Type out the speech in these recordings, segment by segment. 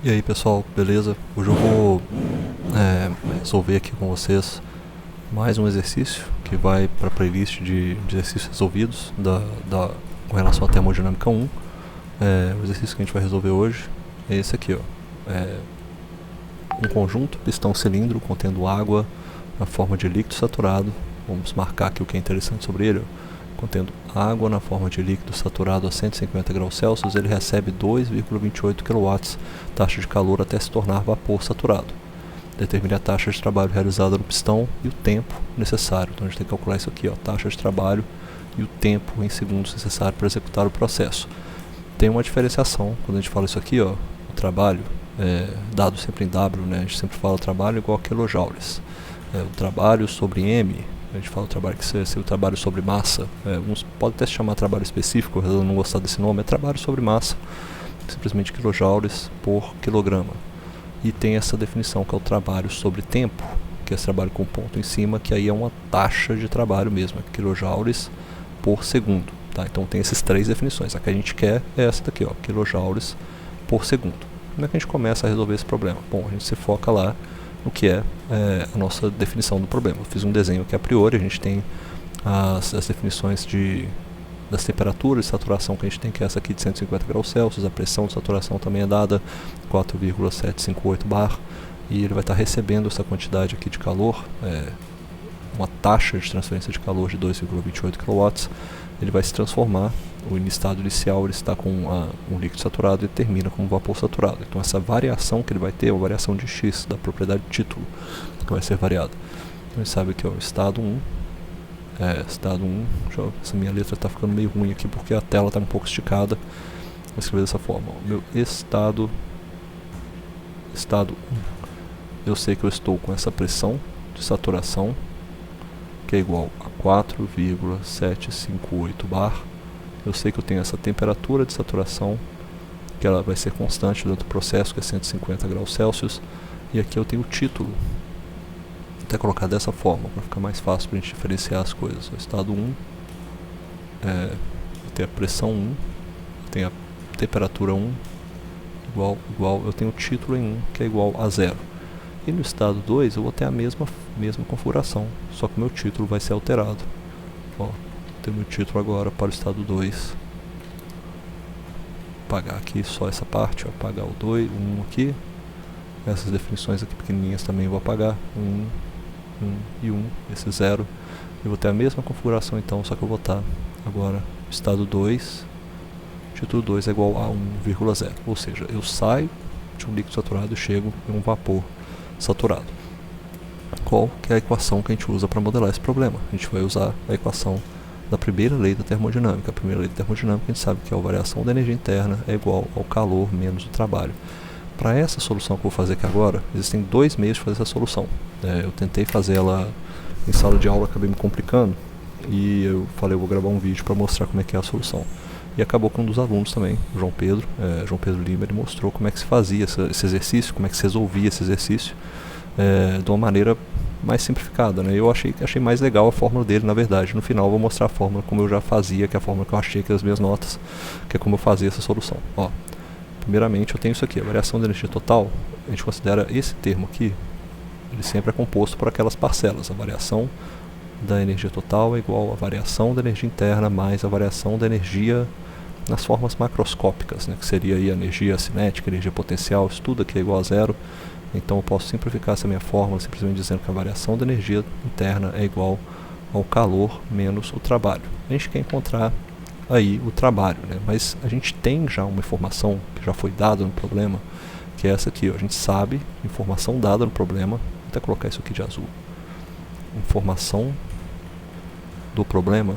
E aí pessoal, beleza? Hoje eu vou resolver aqui com vocês mais um exercício que vai para a playlist de exercícios resolvidos com relação à termodinâmica 1. O exercício que a gente vai resolver hoje é esse aqui, ó. Um conjunto pistão-cilindro contendo água na forma de líquido saturado. Vamos marcar aqui o que é interessante sobre ele, ó. Contendo água na forma de líquido saturado a 150 graus Celsius, ele recebe 2,28 kW taxa de calor até se tornar vapor saturado. Determine a taxa de trabalho realizada no pistão e o tempo necessário. Então a gente tem que calcular isso aqui, ó, taxa de trabalho e o tempo em segundos necessário para executar o processo. Tem uma diferenciação quando a gente fala isso aqui, ó, o trabalho, dado sempre em W, né, a gente sempre fala trabalho igual a quilojoules. O trabalho sobre M, a gente fala o trabalho que se o trabalho sobre massa, uns pode até se chamar trabalho específico, eu não gostar desse nome, é trabalho sobre massa, simplesmente quilojoules por quilograma. E tem essa definição que é o trabalho sobre tempo, que é esse trabalho com ponto em cima, que aí é uma taxa de trabalho mesmo, é quilojoules por segundo. Tá? Então tem essas três definições, a que a gente quer é essa daqui, ó, quilojoules por segundo. Como é que a gente começa a resolver esse problema? Bom, a gente se foca lá no que é a nossa definição do problema. Eu fiz um desenho aqui a priori, a gente tem as definições das temperaturas de saturação que a gente tem, que é essa aqui de 150 graus Celsius, a pressão de saturação também é dada, 4,758 bar, e ele vai estar recebendo essa quantidade aqui de calor, uma taxa de transferência de calor de 2,28 kW, ele vai se transformar, no estado inicial ele está com um líquido saturado e termina com um vapor saturado. Então essa variação que ele vai ter é uma variação de X, da propriedade de título, que vai ser variada. Então a gente sabe que é o estado 1, essa minha letra está ficando meio ruim aqui porque a tela está um pouco esticada. Vou escrever dessa forma, ó. Meu estado 1, eu sei que eu estou com essa pressão de saturação, que é igual a 4,758 bar. Eu sei que eu tenho essa temperatura de saturação, que ela vai ser constante dentro do processo, que é 150 graus Celsius. E aqui eu tenho o título. Vou até colocar dessa forma, para ficar mais fácil para a gente diferenciar as coisas. O estado 1, eu tenho a pressão 1, eu tenho a temperatura 1, igual, eu tenho o título em 1, que é igual a 0. E no estado 2 eu vou ter a mesma configuração, só que o meu título vai ser alterado. Ó, tenho meu título agora para o estado 2. Apagar aqui só essa parte, ó, apagar o 2, 1 aqui. Essas definições aqui pequenininhas também eu vou apagar, 1 e 1, esse 0. Eu vou ter a mesma configuração então, só que eu vou botar agora estado 2, título 2 é igual a 1,0. Ou seja, eu saio de um líquido saturado e chego em um vapor saturado. Qual que é a equação que a gente usa para modelar esse problema? A gente vai usar a equação da primeira lei da termodinâmica. A primeira lei da termodinâmica a gente sabe que a variação da energia interna é igual ao calor menos o trabalho. Para essa solução que eu vou fazer aqui agora, existem dois meios de fazer essa solução. Eu tentei fazer ela em sala de aula, acabei me complicando, e eu falei, eu vou gravar um vídeo para mostrar como é que é a solução. E acabou com um dos alunos também, João Pedro Lima, ele mostrou como é que se fazia esse exercício, como é que se resolvia esse exercício de uma maneira mais simplificada, né? Eu achei mais legal a fórmula dele, na verdade. No final eu vou mostrar a fórmula como eu já fazia, que é a fórmula que eu achei aqui nas minhas notas, que é como eu fazia essa solução. Ó, primeiramente eu tenho isso aqui, a variação da energia total, a gente considera esse termo aqui, ele sempre é composto por aquelas parcelas. A variação da energia total é igual à variação da energia interna mais a variação da energia nas formas macroscópicas, né, que seria aí a energia cinética, energia potencial, isso tudo aqui é igual a 0. Então eu posso simplificar essa minha fórmula simplesmente dizendo que a variação da energia interna é igual ao calor menos o trabalho. A gente quer encontrar aí o trabalho, né? Mas a gente tem já uma informação que já foi dada no problema, que é essa aqui, ó. A gente sabe, informação dada no problema, vou até colocar isso aqui de azul. Informação do problema,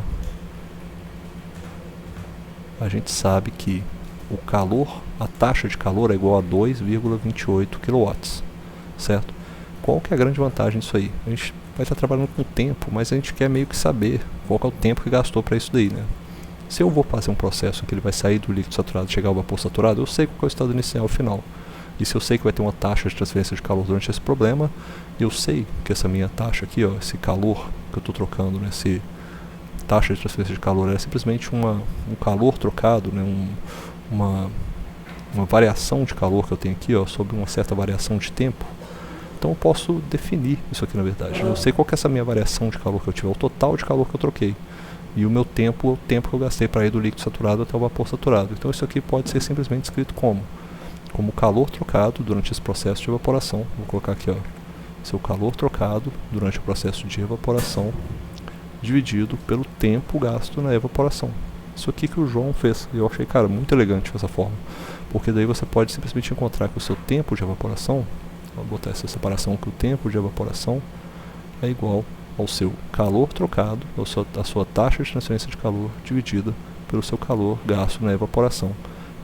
a gente sabe que o calor, a taxa de calor é igual a 2,28 kW, certo? Qual que é a grande vantagem disso aí? A gente vai estar trabalhando com o tempo, mas a gente quer meio que saber qual que é o tempo que gastou para isso daí, né? Se eu vou fazer um processo em que ele vai sair do líquido saturado e chegar ao vapor saturado, eu sei qual é o estado inicial e final. E se eu sei que vai ter uma taxa de transferência de calor durante esse problema, eu sei que essa minha taxa aqui, ó, esse calor que eu estou trocando, né, taxa de transferência de calor é simplesmente um calor trocado, né, uma variação de calor que eu tenho aqui, ó, sobre uma certa variação de tempo. Então eu posso definir isso aqui na verdade. Eu sei qual que é essa minha variação de calor que eu tiver, o total de calor que eu troquei. E o meu tempo é o tempo que eu gastei para ir do líquido saturado até o vapor saturado. Então isso aqui pode ser simplesmente escrito como calor trocado durante esse processo de evaporação. Vou colocar aqui, ó, seu calor trocado durante o processo de evaporação dividido pelo tempo gasto na evaporação. Isso aqui que o João fez. E eu achei, cara, muito elegante essa forma. Porque daí você pode simplesmente encontrar que o seu tempo de evaporação, vou botar essa separação, que o tempo de evaporação é igual ao seu calor trocado, a sua taxa de transferência de calor dividida pelo seu calor gasto na evaporação.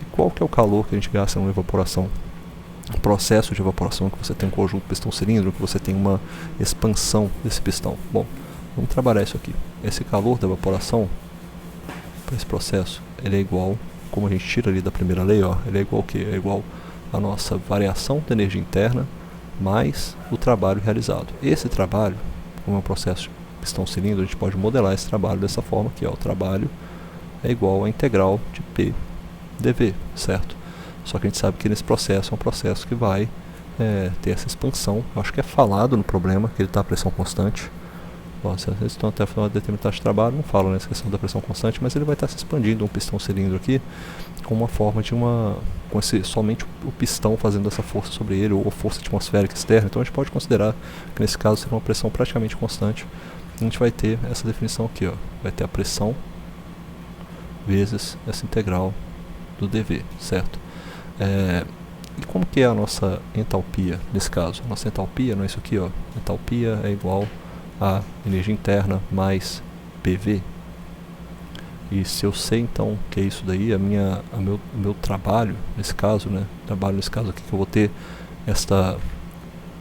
E qual que é o calor que a gente gasta na evaporação? O processo de evaporação que você tem um conjunto pistão-cilindro, que você tem uma expansão desse pistão. Bom, vamos trabalhar isso aqui. Esse calor da evaporação, para esse processo, ele é igual, como a gente tira ali da primeira lei, ó, ele é igual ao quê? É igual a nossa variação da energia interna mais o trabalho realizado. Esse trabalho, como é um processo pistão-cilindro, a gente pode modelar esse trabalho dessa forma aqui, ó. O trabalho é igual à integral de P dV, certo? Só que a gente sabe que nesse processo é um processo que vai ter essa expansão. Eu acho que é falado no problema que ele está a pressão constante. Bom, se eles estão até uma determinada taxa de trabalho, não falam nessa questão da pressão constante, mas ele vai estar se expandindo um pistão-cilindro aqui com uma forma de somente o pistão fazendo essa força sobre ele, ou força atmosférica externa. Então a gente pode considerar que nesse caso seria uma pressão praticamente constante. A gente vai ter essa definição aqui, ó, vai ter a pressão vezes essa integral do dV, certo? E como que é a nossa entalpia nesse caso? A nossa entalpia não é isso aqui, ó. Entalpia é igual a energia interna mais PV. E se eu sei então que é isso daí, o meu trabalho nesse caso, né? Trabalho nesse caso aqui que eu vou ter esta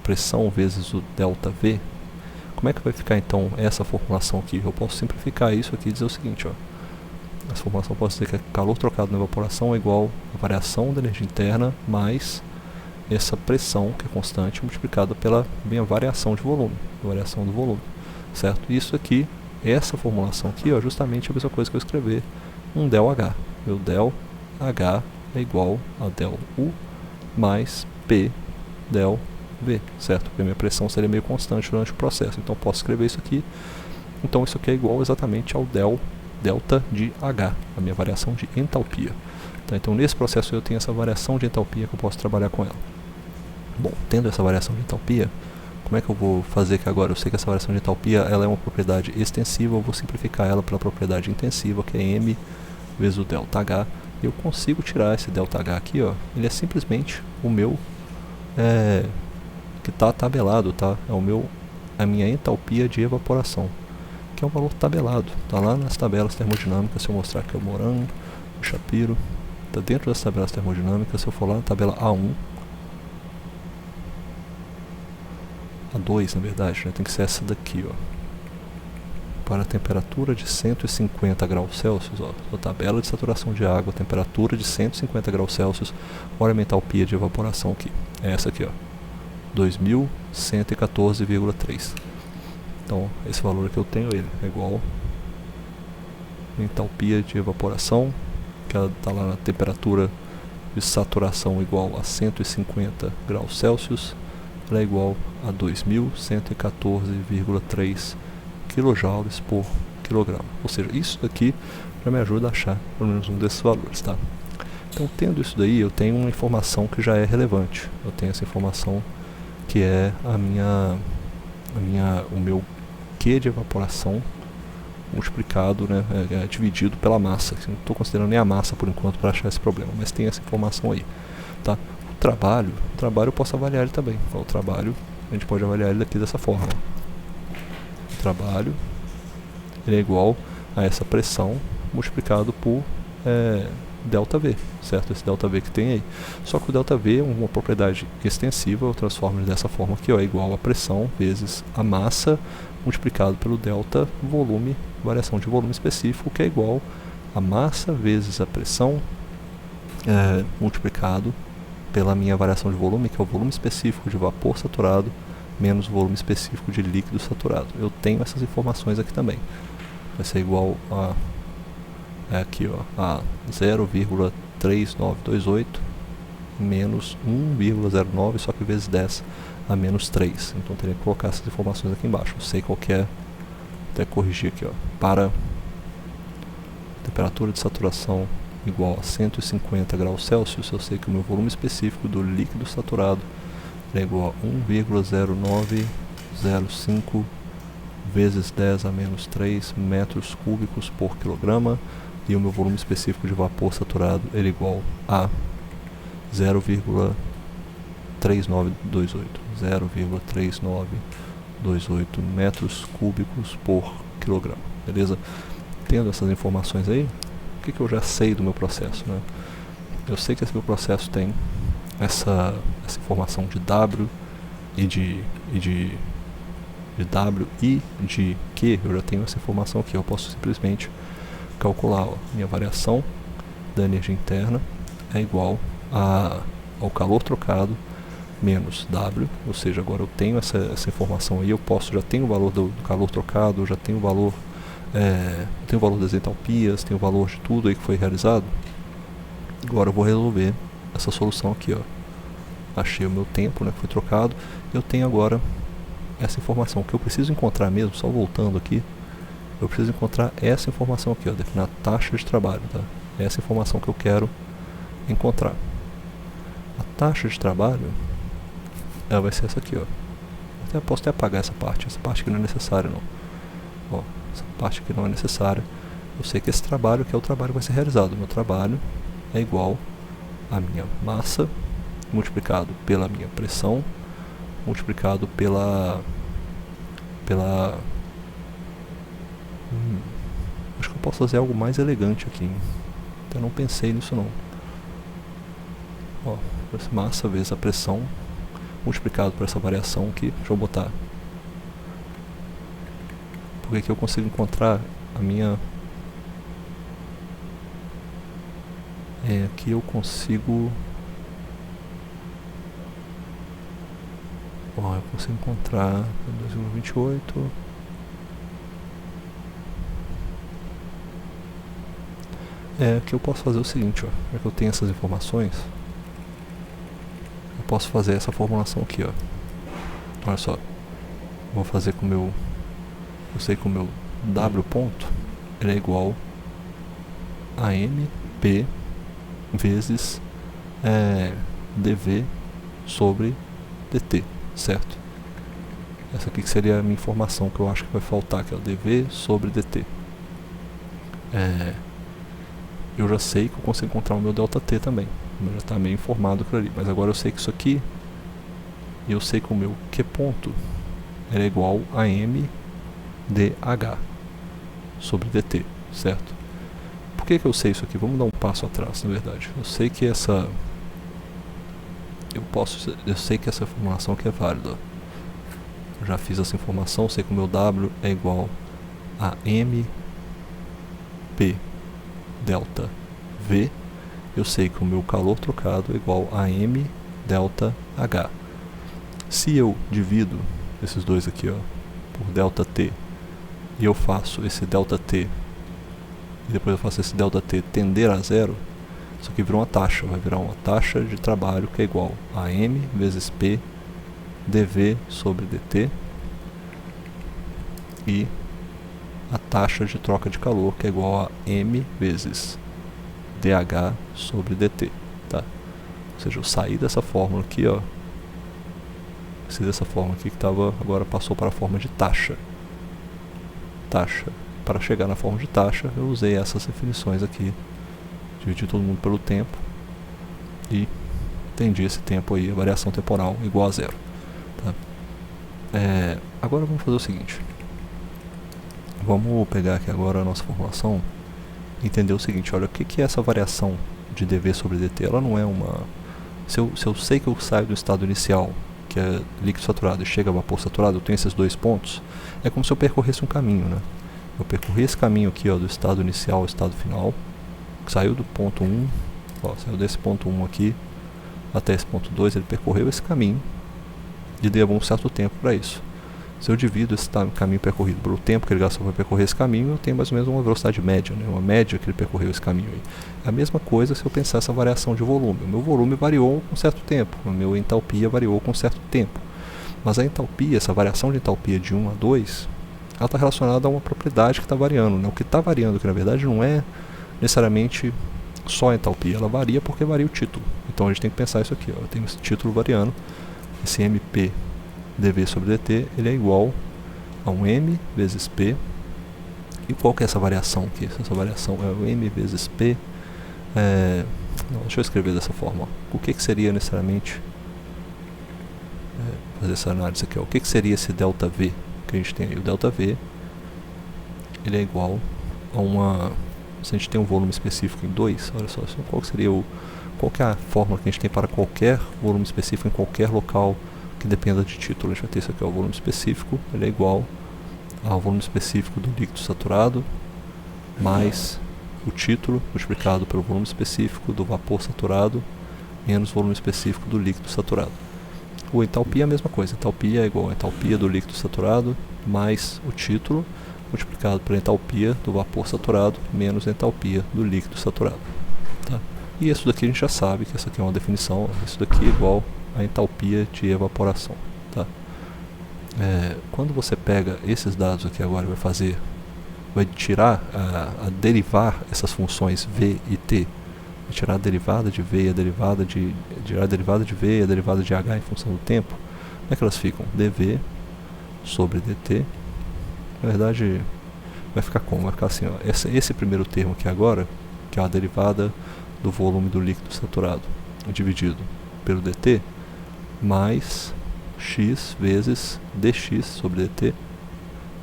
pressão vezes o ΔV. Como é que vai ficar então essa formulação aqui? Eu posso simplificar isso aqui e dizer o seguinte, ó. Essa formulação pode dizer que calor trocado na evaporação é igual a variação da energia interna mais essa pressão, que é constante, multiplicada pela minha variação de volume, variação do volume, certo? Isso aqui, essa formulação aqui, ó, justamente a mesma coisa que eu escrever um ΔH. Meu ΔH é igual a ΔU mais P ΔV, certo? Porque a minha pressão seria meio constante durante o processo, então eu posso escrever isso aqui. Então isso aqui é igual exatamente ao delta de H, a minha variação de entalpia. Tá, então nesse processo eu tenho essa variação de entalpia que eu posso trabalhar com ela. Bom, tendo essa variação de entalpia, como é que eu vou fazer que agora? Eu sei que essa variação de entalpia ela é uma propriedade extensiva, eu vou simplificar ela pela propriedade intensiva, que é M vezes o ΔH. Eu consigo tirar esse ΔH aqui, ó. Ele é simplesmente o meu que está tabelado, tá? É a minha entalpia de evaporação, que é um valor tabelado, está lá nas tabelas termodinâmicas. Se eu mostrar aqui o Moran, o Shapiro, está dentro das tabelas termodinâmicas. Se eu for lá na tabela A1, A2 na verdade, né, tem que ser essa daqui, ó. Para a temperatura de 150 graus Celsius, ó, a tabela de saturação de água, temperatura de 150 graus Celsius, olha a minha entalpia de evaporação aqui, é essa aqui, ó, 2114,3. Então, esse valor que eu tenho, ele é igual a entalpia de evaporação, que ela está lá na temperatura de saturação igual a 150 graus Celsius, ela é igual a 2114,3 kJ por quilograma. Ou seja, isso daqui já me ajuda a achar pelo menos um desses valores, tá? Então, tendo isso daí, eu tenho uma informação que já é relevante. Eu tenho essa informação que é o meu Q de evaporação multiplicado, né, dividido pela massa. Não estou considerando nem a massa por enquanto para achar esse problema, mas tem essa informação aí, tá? O trabalho eu posso avaliar ele também. Então, o trabalho a gente pode avaliar ele daqui dessa forma. O trabalho ele é igual a essa pressão multiplicado por ΔV, certo? Esse ΔV que tem aí. Só que o ΔV é uma propriedade extensiva, eu transformo ele dessa forma aqui, ó, é igual a pressão vezes a massa multiplicado pelo delta volume, variação de volume específico, que é igual a massa vezes a pressão multiplicado pela minha variação de volume, que é o volume específico de vapor saturado menos o volume específico de líquido saturado. Eu tenho essas informações aqui também. Vai ser igual a aqui, ó, a 0,3928 menos 1,09, só que vezes 10 a menos 3. Então eu teria que colocar essas informações aqui embaixo. Eu sei qual que é, até corrigir aqui, ó, para temperatura de saturação igual a 150 graus Celsius, eu sei que o meu volume específico do líquido saturado é igual a 1,0905 vezes 10 a menos 3 metros cúbicos por quilograma, e o meu volume específico de vapor saturado é igual a 0,3928 metros cúbicos por quilograma, beleza? Tendo essas informações aí, o que eu já sei do meu processo, né? Eu sei que esse meu processo tem essa informação de W e de W e de Q. Eu já tenho essa informação aqui. Eu posso simplesmente calcular, ó, minha variação da energia interna é igual ao calor trocado menos W, ou seja, agora eu tenho essa informação aí, já tenho o valor do calor trocado, eu já tenho o valor das entalpias, tenho o valor de tudo aí que foi realizado. Agora eu vou resolver essa solução aqui, ó. Achei o meu tempo, né, que foi trocado. Eu tenho agora essa informação. O que eu preciso encontrar mesmo, só voltando aqui, eu preciso encontrar essa informação aqui, ó, definir a taxa de trabalho, tá? Essa informação que eu quero encontrar. A taxa de trabalho, ela vai ser essa aqui, ó. Posso até apagar essa parte aqui não é necessária, não. Ó, essa parte aqui não é necessária. Eu sei que esse trabalho aqui é o trabalho que vai ser realizado. O meu trabalho é igual a minha massa multiplicado pela minha pressão multiplicado acho que eu posso fazer algo mais elegante aqui, hein? Eu não pensei nisso não. Ó, essa massa vezes a pressão multiplicado por essa variação aqui. Deixa eu botar, porque aqui eu consigo encontrar a minha aqui eu consigo eu consigo encontrar 2,28. Aqui eu posso fazer o seguinte, ó, já que eu tenho essas informações, eu posso fazer essa formulação aqui, ó. Olha só, vou fazer com o meu, eu sei que o meu W ponto ele é igual a MP vezes dV sobre dt, certo? Essa aqui que seria a minha informação que eu acho que vai faltar, que é o dV sobre dt. Eu já sei que eu consigo encontrar o meu ΔT também, já está meio informado aquilo ali, mas agora eu sei que isso aqui, e eu sei que o meu Q ponto é igual a mdh sobre dt, certo? Por que eu sei isso aqui? Vamos dar um passo atrás, na verdade. Eu sei que essa formulação aqui é válida. Eu já fiz essa informação, eu sei que o meu W é igual a mp delta V. Eu sei que o meu calor trocado é igual a m delta H. Se eu divido esses dois aqui, ó, por delta T, e eu faço esse delta T, e depois eu faço esse delta T tender a zero, isso aqui vira uma taxa, vai virar uma taxa de trabalho que é igual a m vezes P dV sobre dt, e a taxa de troca de calor que é igual a m vezes dH sobre dt, tá? Ou seja, eu saí dessa fórmula aqui, ó, que estava, agora passou para a forma de taxa. Para chegar na forma de taxa, eu usei essas definições aqui, dividi todo mundo pelo tempo e entendi esse tempo aí, a variação temporal igual a zero, tá? Agora vamos fazer o seguinte, vamos pegar aqui agora a nossa formulação e entender o seguinte, olha, o que é essa variação de dV sobre dt? Ela não é uma... Se eu sei que eu saio do estado inicial, que é líquido saturado, e chega a vapor saturado, eu tenho esses dois pontos, é como se eu percorresse um caminho, né? Eu percorri esse caminho aqui, ó, do estado inicial ao estado final, que saiu do ponto 1, ó, saiu desse ponto 1 aqui até esse ponto 2, ele percorreu esse caminho e levou um certo tempo para isso. Se eu divido esse caminho percorrido pelo tempo que ele gastou para percorrer esse caminho, eu tenho mais ou menos uma velocidade média, né? Uma média que ele percorreu esse caminho aí. É a mesma coisa se eu pensar essa variação de volume. O meu volume variou com certo tempo, a minha entalpia variou com certo tempo. Mas a entalpia, essa variação de entalpia de 1 a 2, ela está relacionada a uma propriedade que está variando, né? O que está variando, que na verdade não é necessariamente só a entalpia, ela varia porque varia o título. Então a gente tem que pensar isso aqui, ó. Eu tenho esse título variando, esse MP dv sobre dt, ele é igual a um m vezes p. E qual que é essa variação aqui? Essa variação é o m vezes p. Não, deixa eu escrever dessa forma, ó. O que seria necessariamente fazer essa análise aqui, ó. O que seria esse delta v que a gente tem aí? O delta v, ele é igual a uma... Se a gente tem um volume específico em 2, olha só, qual que é a fórmula que a gente tem para qualquer volume específico em qualquer local que dependa de título? A gente vai ter isso aqui, ó, o volume específico, ele é igual ao volume específico do líquido saturado mais o título multiplicado pelo volume específico do vapor saturado menos o volume específico do líquido saturado. O entalpia é a mesma coisa, entalpia é igual a entalpia do líquido saturado mais o título multiplicado pela entalpia do vapor saturado menos a entalpia do líquido saturado. Tá? E isso daqui a gente já sabe que essa aqui é uma definição, isso daqui é igual a entalpia de evaporação. Tá? Quando você pega esses dados aqui agora e vai tirar, a derivar essas funções v e t, vai tirar a derivada de v e a derivada de v e a derivada de h em função do tempo, como é que elas ficam? dv sobre dt. Na verdade, vai ficar como? Vai ficar assim, ó. Esse primeiro termo aqui agora, que é a derivada do volume do líquido saturado, dividido pelo dt, mais x vezes dx sobre dt.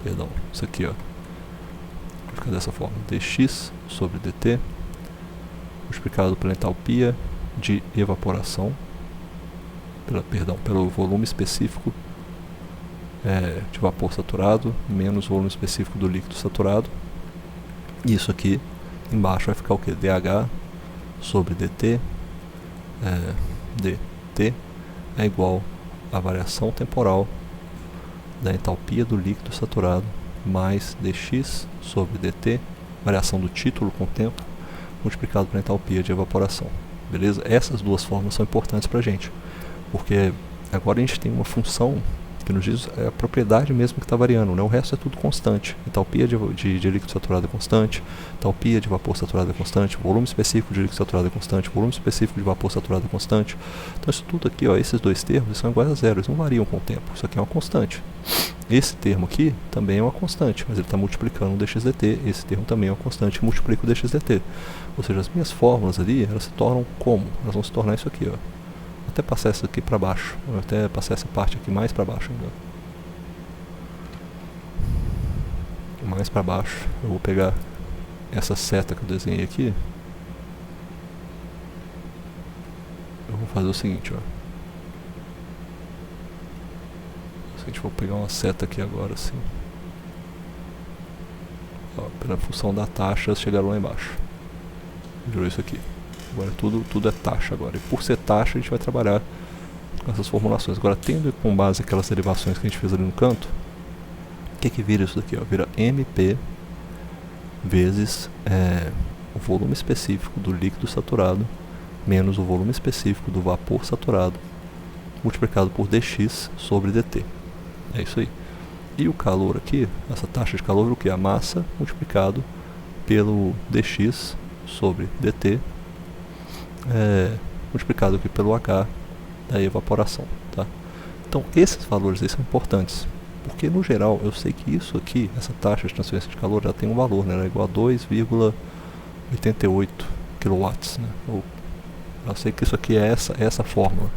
Perdão, isso aqui, ó. Vai ficar dessa forma. dx sobre dt, multiplicado pela entalpia de evaporação, pelo volume específico de vapor saturado menos o volume específico do líquido saturado. Isso aqui embaixo vai ficar o que? dH sobre dt. dt é igual à variação temporal da entalpia do líquido saturado mais dx sobre dt, variação do título com o tempo, multiplicado pela entalpia de evaporação. Beleza? Essas duas formas são importantes para a gente, porque agora a gente tem uma função que nos diz a propriedade mesmo que está variando, né? O resto é tudo constante. Entalpia de líquido saturado é constante, entalpia de vapor saturado é constante, volume específico de líquido saturado é constante, volume específico de vapor saturado é constante. Então isso tudo aqui, ó, esses dois termos são iguais a zero, eles não variam com o tempo. Isso aqui é uma constante. Esse termo aqui também é uma constante, mas ele está multiplicando o dxdt. Esse termo também é uma constante que multiplica o dxdt. Ou seja, as minhas fórmulas ali, elas se tornam como? Elas vão se tornar isso aqui, ó. Até passar essa aqui para baixo, até passar essa parte aqui mais para baixo ainda. Mais para baixo, eu vou pegar essa seta que eu desenhei aqui. Eu vou fazer o seguinte, ó. Vou pegar uma seta aqui agora, assim. Ó, pela função da taxa, chegaram lá embaixo. Virou isso aqui. Agora tudo é taxa agora. E por ser taxa, a gente vai trabalhar com essas formulações. Agora, tendo com base aquelas derivações que a gente fez ali no canto, o que vira isso daqui? Ó? Vira MP vezes o volume específico do líquido saturado menos o volume específico do vapor saturado multiplicado por dx sobre dt. É isso aí. E o calor aqui, essa taxa de calor, o que? A massa multiplicado pelo dx sobre dt, multiplicado aqui pelo H da evaporação. Tá? Então esses valores aí são importantes, porque no geral eu sei que isso aqui, essa taxa de transferência de calor já tem um valor, né? Ela é igual a 2,88 kW. Né? Eu sei que isso aqui é essa fórmula,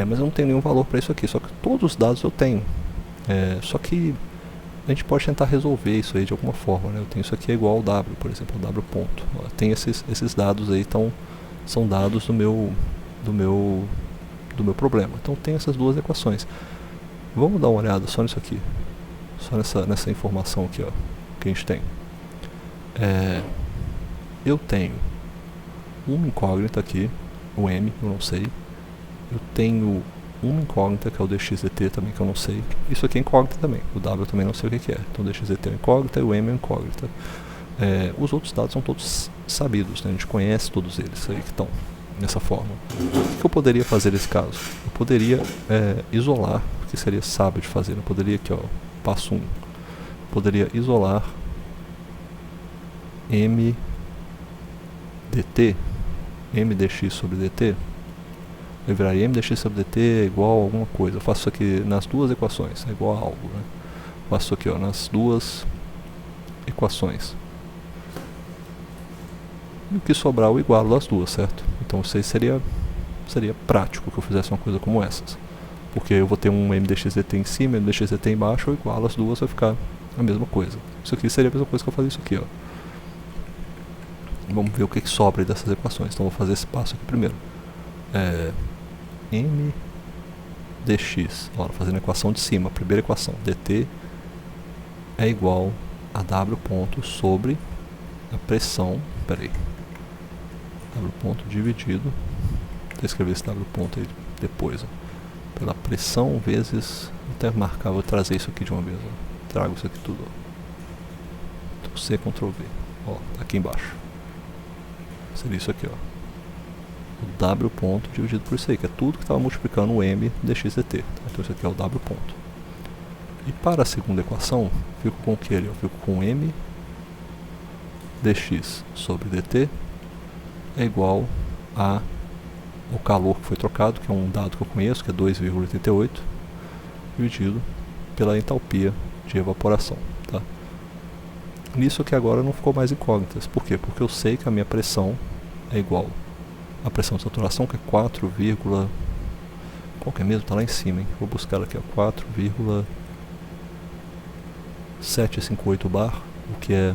mas eu não tenho nenhum valor para isso aqui, só que todos os dados eu tenho. Só que a gente pode tentar resolver isso aí de alguma forma, né? Eu tenho isso aqui igual ao W, por exemplo, o W ponto. Tem esses dados aí, são dados do meu problema. Então tem essas duas equações. Vamos dar uma olhada só nisso aqui, só nessa informação aqui, ó, que a gente tem. Eu tenho uma incógnita aqui, o M, eu não sei. Eu tenho uma incógnita, que é o dxdt também, que eu não sei. Isso aqui é incógnita também, o w eu também não sei o que é. Então o dxdt é incógnita e o m é incógnita. Os outros dados são todos sabidos, né? A gente conhece todos eles aí que estão nessa forma. O que eu poderia fazer nesse caso? Eu poderia isolar, que seria sábio de fazer. Eu poderia aqui, ó, passo 1. Poderia isolar m dt, m dx sobre dt. Eu viraria m dx sobre dt é igual a alguma coisa. Eu faço isso aqui nas duas equações, é igual a algo, né? Eu faço isso aqui, ó, nas duas equações. E o que sobrar eu igualo das duas, certo? Então isso aí seria prático que eu fizesse uma coisa como essas. Porque eu vou ter um m dxdt em cima, m dxdt embaixo, eu igualo as duas, vai ficar a mesma coisa. Isso aqui seria a mesma coisa que eu fazer isso aqui, ó. Vamos ver o que sobra dessas equações. Então vou fazer esse passo aqui primeiro. M dx, fazendo a equação de cima, a primeira equação, dt é igual a w ponto sobre a pressão, w ponto dividido, vou escrever esse w ponto aí depois, ó, pela pressão vezes, vou até marcar, vou trazer isso aqui de uma vez, ó, trago isso aqui tudo, ó. Ctrl C, Ctrl V, ó, tá aqui embaixo, seria isso aqui, ó, o w ponto dividido por isso aí, que é tudo que estava multiplicando o m dx dt, tá? Então isso aqui é o w ponto. E para a segunda equação, fico com o que ali? Eu fico com m dx sobre dt é igual a o calor que foi trocado, que é um dado que eu conheço, que é 2,88, dividido pela entalpia de evaporação. Tá? Nisso aqui agora não ficou mais incógnitas. Por quê? Porque eu sei que a minha pressão é igual à pressão de saturação, que é 4, qual que é mesmo? Está lá em cima, hein? Vou buscar ela aqui, 4,758 bar, o que é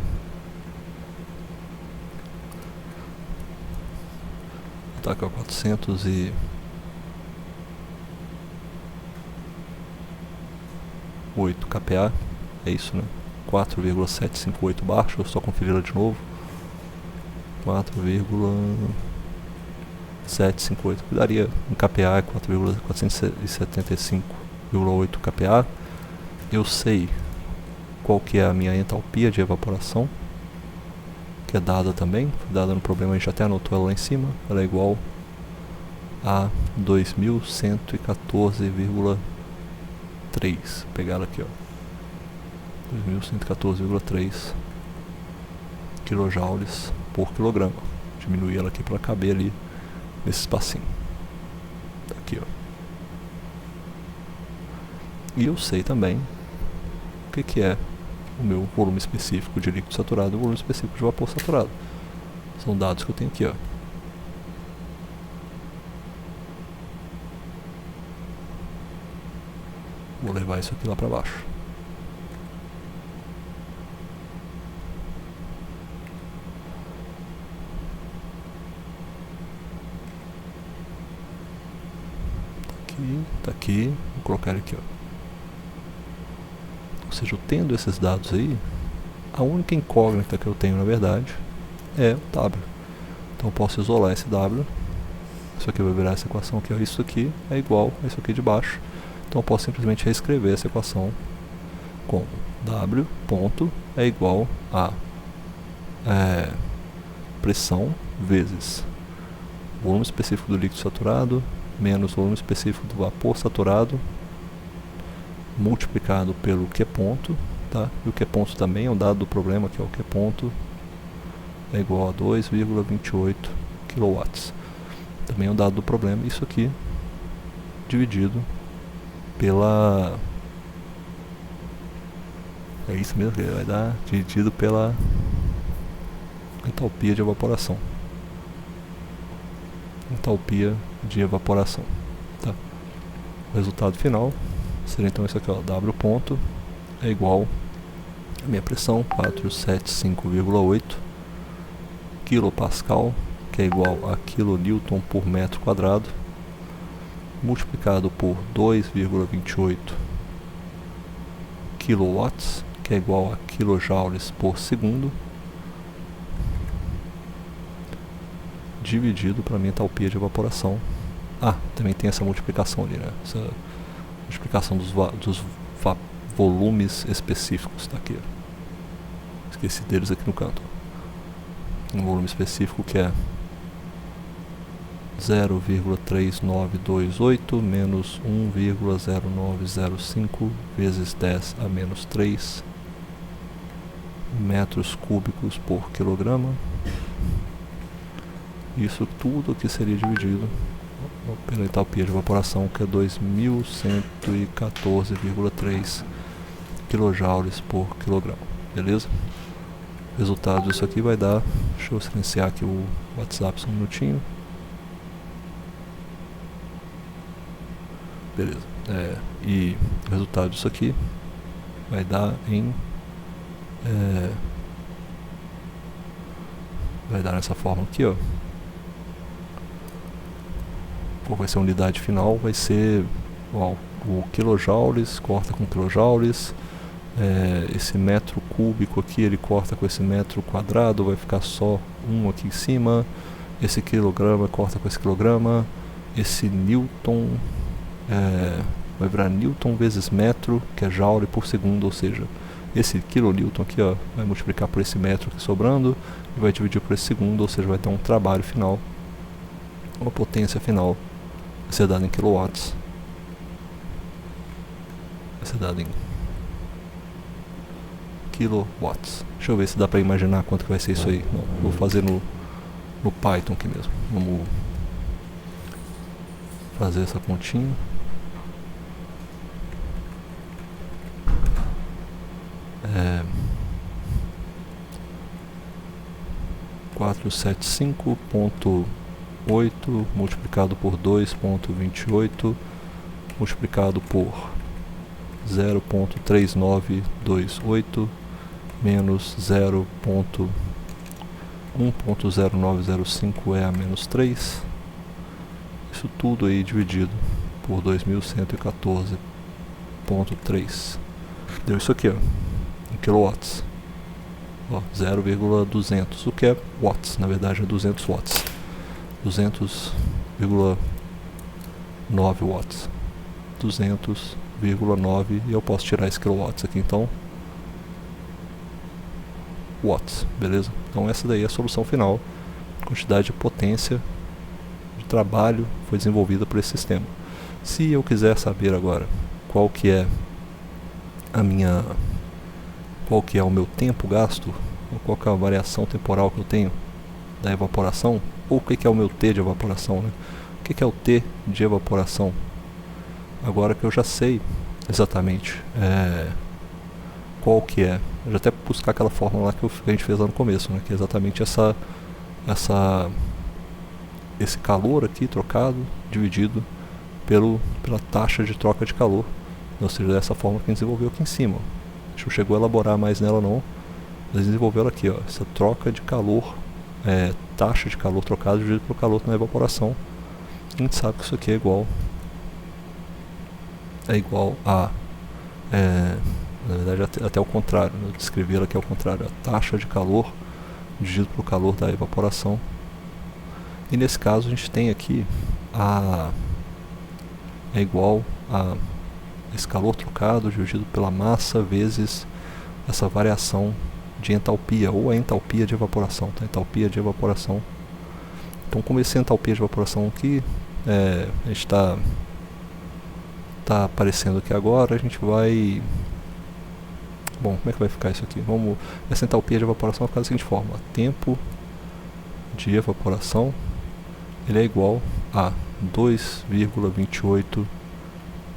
tá aqui, 408 kPa, é isso, né? 4,758 bar, deixa eu só conferir ela de novo. 4,758, daria um kPa, 4,475,8 kPa. Eu sei qual que é a minha entalpia de evaporação, que é dada também, foi dada no problema, a gente até anotou ela lá em cima, ela é igual a 2114,3, pegar ela aqui, ó, 2114,3 kJ por quilograma, diminuir ela aqui para caber ali nesse espacinho, tá aqui, ó. E eu sei também o que é o meu volume específico de líquido saturado e o volume específico de vapor saturado. São dados que eu tenho aqui, ó. Vou levar isso aqui lá para baixo. Tá aqui, vou colocar ele aqui, ó. Ou seja, eu tendo esses dados aí, a única incógnita que eu tenho, na verdade, é o W. Então eu posso isolar esse W. Isso aqui vai virar essa equação aqui, ó. Isso aqui é igual a isso aqui de baixo. Então eu posso simplesmente reescrever essa equação como W ponto é igual a pressão vezes volume específico do líquido saturado menos volume específico do vapor saturado multiplicado pelo Q ponto, tá? E o Q ponto também é um dado do problema, que é o Q ponto é igual a 2,28 kW. Também é um dado do problema, isso aqui dividido pela... é isso mesmo que vai dar, dividido pela entalpia de evaporação. Entalpia de evaporação, tá? O resultado final seria então isso aqui, ó, W ponto é igual a minha pressão, 475,8 kPa, que é igual a kN por metro quadrado, multiplicado por 2,28 kW, que é igual a kJ por segundo, dividido para minha entalpia de evaporação, também tem essa multiplicação ali, né? Essa multiplicação dos volumes específicos, tá aqui, ó. Esqueci deles aqui no canto. Um volume específico que é 0,3928 menos 1,0905 vezes 10 a menos 3 metros cúbicos por quilograma. Isso tudo aqui seria dividido pela entalpia de evaporação, que é 2114,3 kJ por quilograma, beleza? O resultado disso aqui vai dar, deixa eu silenciar aqui o WhatsApp só um minutinho. Beleza, e o resultado disso aqui vai dar em vai dar nessa forma aqui, ó. Qual vai ser a unidade final? Vai ser o quilojoules, corta com quilojoules. Esse metro cúbico aqui, ele corta com esse metro quadrado, vai ficar só um aqui em cima. Esse quilograma corta com esse quilograma. Esse newton vai virar newton vezes metro, que é joule por segundo, ou seja, esse kilonewton aqui, ó, vai multiplicar por esse metro aqui sobrando e vai dividir por esse segundo, ou seja, vai ter um trabalho final, uma potência final, vai ser dada em kilowatts, vai ser dada em kilowatts. Deixa eu ver se dá pra imaginar quanto que vai ser isso aí. Não, vou fazer no Python aqui mesmo. Vamos fazer essa continha. É 475.8 multiplicado por 2.28 multiplicado por 0.3928 menos 1.0905 é a menos 3. Isso tudo aí dividido por 2114.3. Deu isso aqui, ó, em kilowatts. Ó, 0,200, o que é watts, na verdade é 200 watts. 200,9 watts. 200,9, e eu posso tirar esse kilowatts aqui, então watts, beleza? Então essa daí é a solução final. Quantidade de potência de trabalho foi desenvolvida por esse sistema. Se eu quiser saber agora qual que é o meu tempo gasto, ou qual que é a variação temporal que eu tenho da evaporação, ou o que é o meu T de evaporação, né? O que é o T de evaporação? Agora que eu já sei exatamente qual que é, eu já até buscar aquela fórmula lá que a gente fez lá no começo, né? Que é exatamente esse calor aqui trocado, dividido pela taxa de troca de calor, ou seja, dessa forma que a gente desenvolveu aqui em cima. A gente não chegou a elaborar mais nela não, mas desenvolveu ela aqui, ó, essa troca de calor, taxa de calor trocado dividido pelo calor na evaporação. A gente sabe que isso aqui é igual a na verdade até o contrário, né? Eu descrevi ela aqui ao contrário, a taxa de calor dividido pelo calor da evaporação. E nesse caso a gente tem aqui é igual a esse calor trocado dividido pela massa vezes essa variação de entalpia, ou a entalpia de evaporação, tá? Entalpia de evaporação. Então, como essa entalpia de evaporação aqui a gente está aparecendo aqui agora, a gente vai... Bom, como é que vai ficar isso aqui? Essa entalpia de evaporação vai ficar da seguinte forma: tempo de evaporação ele é igual a 2,28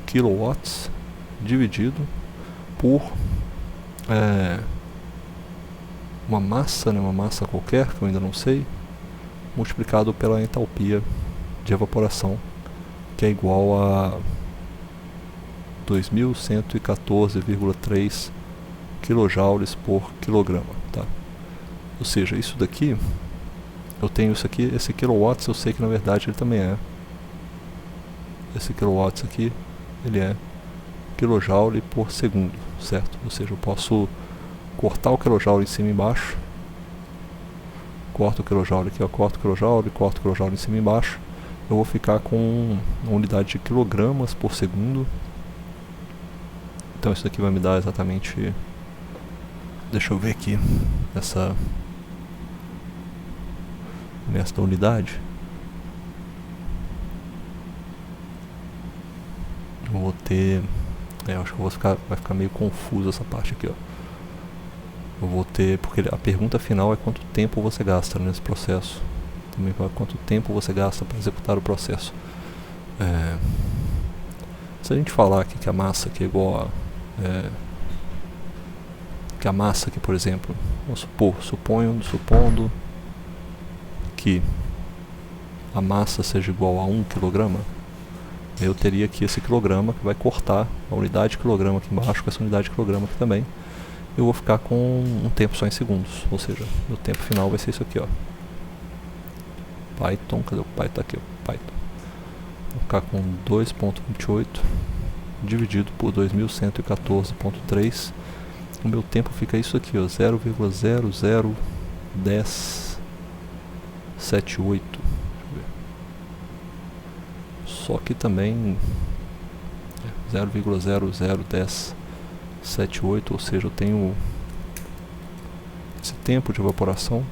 kilowatts dividido por uma massa, né, uma massa qualquer, que eu ainda não sei, multiplicado pela entalpia de evaporação, que é igual a 2114,3 kJ por quilograma, tá? Ou seja, isso daqui, eu tenho isso aqui, esse kilowatts eu sei que na verdade ele também esse kilowatts aqui, ele é kilojoule por segundo, certo? Ou seja, eu posso cortar o kilojoule em cima e embaixo, corto o kilojoule aqui, ó, corto o kilojoule em cima e embaixo, eu vou ficar com uma unidade de quilogramas por segundo. Então isso daqui vai me dar exatamente, deixa eu ver aqui, nesta unidade. Eu vou ter, acho que vai ficar meio confuso essa parte aqui, ó. Eu vou ter, porque a pergunta final é quanto tempo você gasta nesse processo. Também quanto tempo você gasta para executar o processo. Se a gente falar aqui que a massa aqui é igual a que a massa aqui, por exemplo, vamos supondo que a massa seja igual a 1 kg, eu teria aqui esse quilograma que vai cortar a unidade de quilograma aqui embaixo com essa unidade de quilograma aqui também. Eu vou ficar com um tempo só em segundos, ou seja, o tempo final vai ser isso aqui, ó. Python, cadê o Python? Aqui, ó, Python. Vou ficar com 2.28 dividido por 2114.3. O meu tempo fica isso aqui, ó, 0,001078. Só que também 0,001078, ou seja, eu tenho esse tempo de evaporação.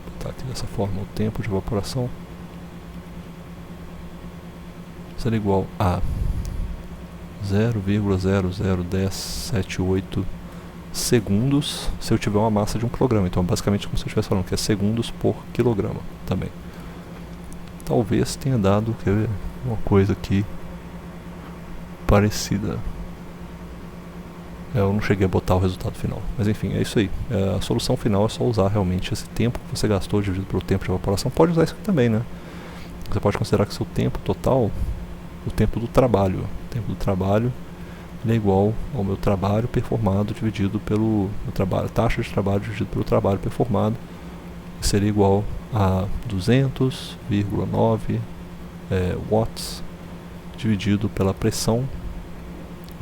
Vou botar aqui dessa forma, o tempo de evaporação será igual a 0,001078 segundos se eu tiver uma massa de 1 kg. Então basicamente como se eu estivesse falando que é segundos por quilograma também. Talvez tenha dado uma coisa aqui parecida. Eu não cheguei a botar o resultado final, mas enfim, é isso aí. A solução final é só usar realmente esse tempo que você gastou dividido pelo tempo de evaporação. Pode usar isso aqui também, né? Você pode considerar que seu tempo total, o tempo do trabalho, é igual ao meu trabalho performado dividido pelo meu trabalho, taxa de trabalho dividido pelo trabalho performado, que seria igual a 200,9 watts dividido pela pressão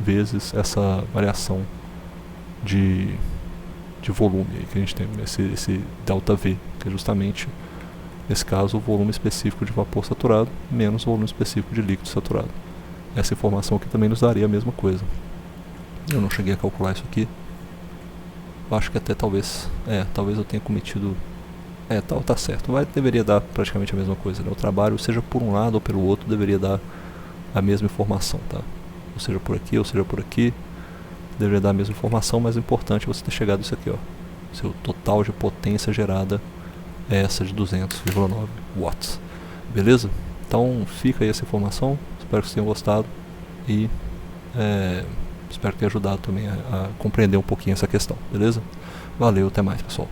vezes essa variação de volume aí que a gente tem, esse ΔV, que é justamente, nesse caso, o volume específico de vapor saturado menos o volume específico de líquido saturado. Essa informação aqui também nos daria a mesma coisa. Eu não cheguei a calcular isso aqui. Eu acho que até talvez eu tenha cometido... tá certo. Deveria dar praticamente a mesma coisa, né? O trabalho, seja por um lado ou pelo outro, deveria dar a mesma informação, tá? Ou seja por aqui, ou seja por aqui, deveria dar a mesma informação, mas o importante é você ter chegado a isso aqui, ó. Seu total de potência gerada é essa de 200,9 watts. Beleza? Então fica aí essa informação. Espero que vocês tenham gostado e espero ter ajudado também a compreender um pouquinho essa questão. Beleza? Valeu, até mais, pessoal.